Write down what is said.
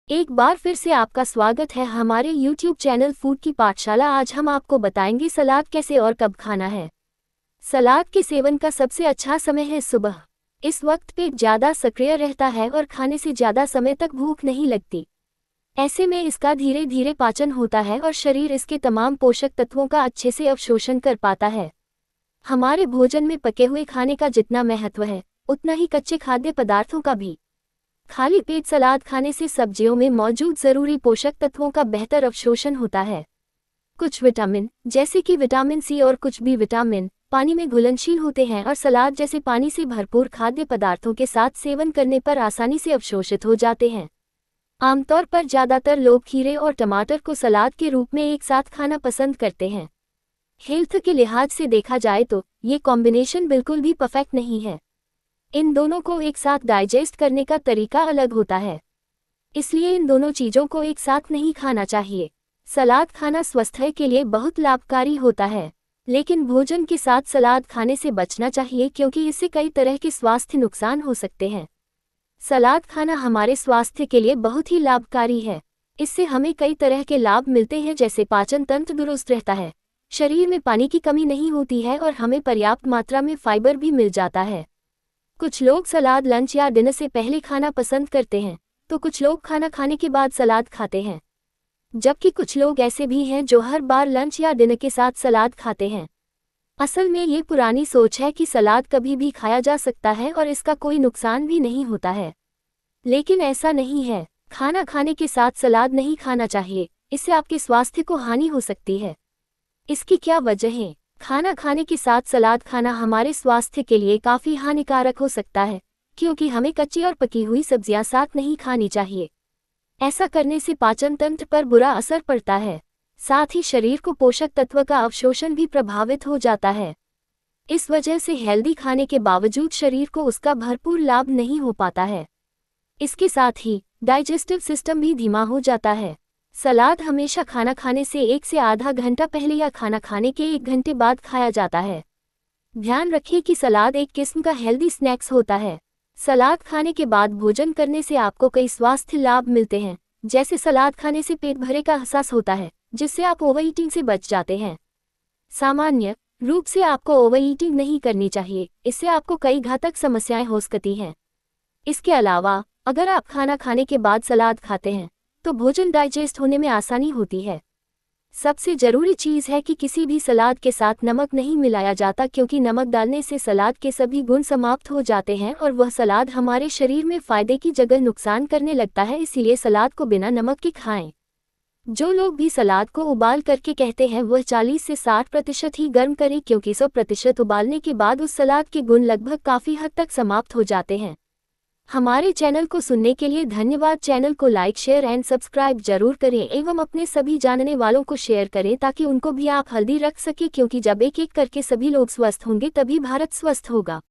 एक बार फिर से आपका स्वागत है हमारे YouTube चैनल फूड की पाठशाला। आज हम आपको बताएंगे सलाद कैसे और कब खाना है। सलाद के सेवन का सबसे अच्छा समय है सुबह। इस वक्त पेट ज़्यादा सक्रिय रहता है और खाने से ज़्यादा समय तक भूख नहीं लगती। ऐसे में इसका धीरे धीरे पाचन होता है और शरीर इसके तमाम पोषक तत्वों का अच्छे से अवशोषण कर पाता है। हमारे भोजन में पके हुए खाने का जितना महत्व है, उतना ही कच्चे खाद्य पदार्थों का भी। खाली पेट सलाद खाने से सब्जियों में मौजूद जरूरी पोषक तत्वों का बेहतर अवशोषण होता है। कुछ विटामिन, जैसे कि विटामिन सी और कुछ बी विटामिन, पानी में घुलनशील होते हैं और सलाद जैसे पानी से भरपूर खाद्य पदार्थों के साथ सेवन करने पर आसानी से अवशोषित हो जाते हैं। आमतौर पर ज़्यादातर लोग खीरे और टमाटर को सलाद के रूप में एक साथ खाना पसंद करते हैं। हेल्थ के लिहाज से देखा जाए तो ये कॉम्बिनेशन बिल्कुल भी परफेक्ट नहीं है। इन दोनों को एक साथ डाइजेस्ट करने का तरीका अलग होता है, इसलिए इन दोनों चीज़ों को एक साथ नहीं खाना चाहिए। सलाद खाना स्वास्थ्य के लिए बहुत लाभकारी होता है, लेकिन भोजन के साथ सलाद खाने से बचना चाहिए क्योंकि इससे कई तरह के स्वास्थ्य नुकसान हो सकते हैं। सलाद खाना हमारे स्वास्थ्य के लिए बहुत ही लाभकारी है। इससे हमें कई तरह के लाभ मिलते हैं, जैसे पाचन तंत्र दुरुस्त रहता है, शरीर में पानी की कमी नहीं होती है और हमें पर्याप्त मात्रा में फाइबर भी मिल जाता है। कुछ लोग सलाद लंच या डिनर से पहले खाना पसंद करते हैं, तो कुछ लोग खाना खाने के बाद सलाद खाते हैं, जबकि कुछ लोग ऐसे भी हैं जो हर बार लंच या डिनर के साथ सलाद खाते हैं। असल में ये पुरानी सोच है कि सलाद कभी भी खाया जा सकता है और इसका कोई नुकसान भी नहीं होता है, लेकिन ऐसा नहीं है। खाना खाने के साथ सलाद नहीं खाना चाहिए, इससे आपके स्वास्थ्य को हानि हो सकती है। इसकी क्या वजह है? खाना खाने के साथ सलाद खाना हमारे स्वास्थ्य के लिए काफ़ी हानिकारक हो सकता है, क्योंकि हमें कच्ची और पकी हुई सब्जियां साथ नहीं खानी चाहिए। ऐसा करने से पाचन तंत्र पर बुरा असर पड़ता है, साथ ही शरीर को पोषक तत्व का अवशोषण भी प्रभावित हो जाता है। इस वजह से हेल्दी खाने के बावजूद शरीर को उसका भरपूर लाभ नहीं हो पाता है। इसके साथ ही डाइजेस्टिव सिस्टम भी धीमा हो जाता है। सलाद हमेशा खाना खाने से 1 से आधा घंटा पहले या खाना खाने के 1 घंटे बाद खाया जाता है। ध्यान रखें कि सलाद एक किस्म का हेल्दी स्नैक्स होता है। सलाद खाने के बाद भोजन करने से आपको कई स्वास्थ्य लाभ मिलते हैं, जैसे सलाद खाने से पेट भरे का एहसास होता है, जिससे आप ओवर ईटिंग से बच जाते हैं। सामान्य रूप से आपको ओवर ईटिंग नहीं करनी चाहिए, इससे आपको कई घातक समस्याएं हो सकती हैं। इसके अलावा अगर आप खाना खाने के बाद सलाद खाते हैं तो भोजन डाइजेस्ट होने में आसानी होती है। सबसे ज़रूरी चीज़ है कि किसी भी सलाद के साथ नमक नहीं मिलाया जाता, क्योंकि नमक डालने से सलाद के सभी गुण समाप्त हो जाते हैं और वह सलाद हमारे शरीर में फ़ायदे की जगह नुकसान करने लगता है। इसीलिए सलाद को बिना नमक के खाएं। जो लोग भी सलाद को उबाल करके कहते हैं वह 40 से 60% ही गर्म करें, क्योंकि 100% उबालने के बाद उस सलाद के गुण लगभग काफ़ी हद तक समाप्त हो जाते हैं। हमारे चैनल को सुनने के लिए धन्यवाद। चैनल को लाइक, शेयर एंड सब्सक्राइब जरूर करें एवं अपने सभी जानने वालों को शेयर करें, ताकि उनको भी आप हेल्दी रख सकें, क्योंकि जब एक एक करके सभी लोग स्वस्थ होंगे तभी भारत स्वस्थ होगा।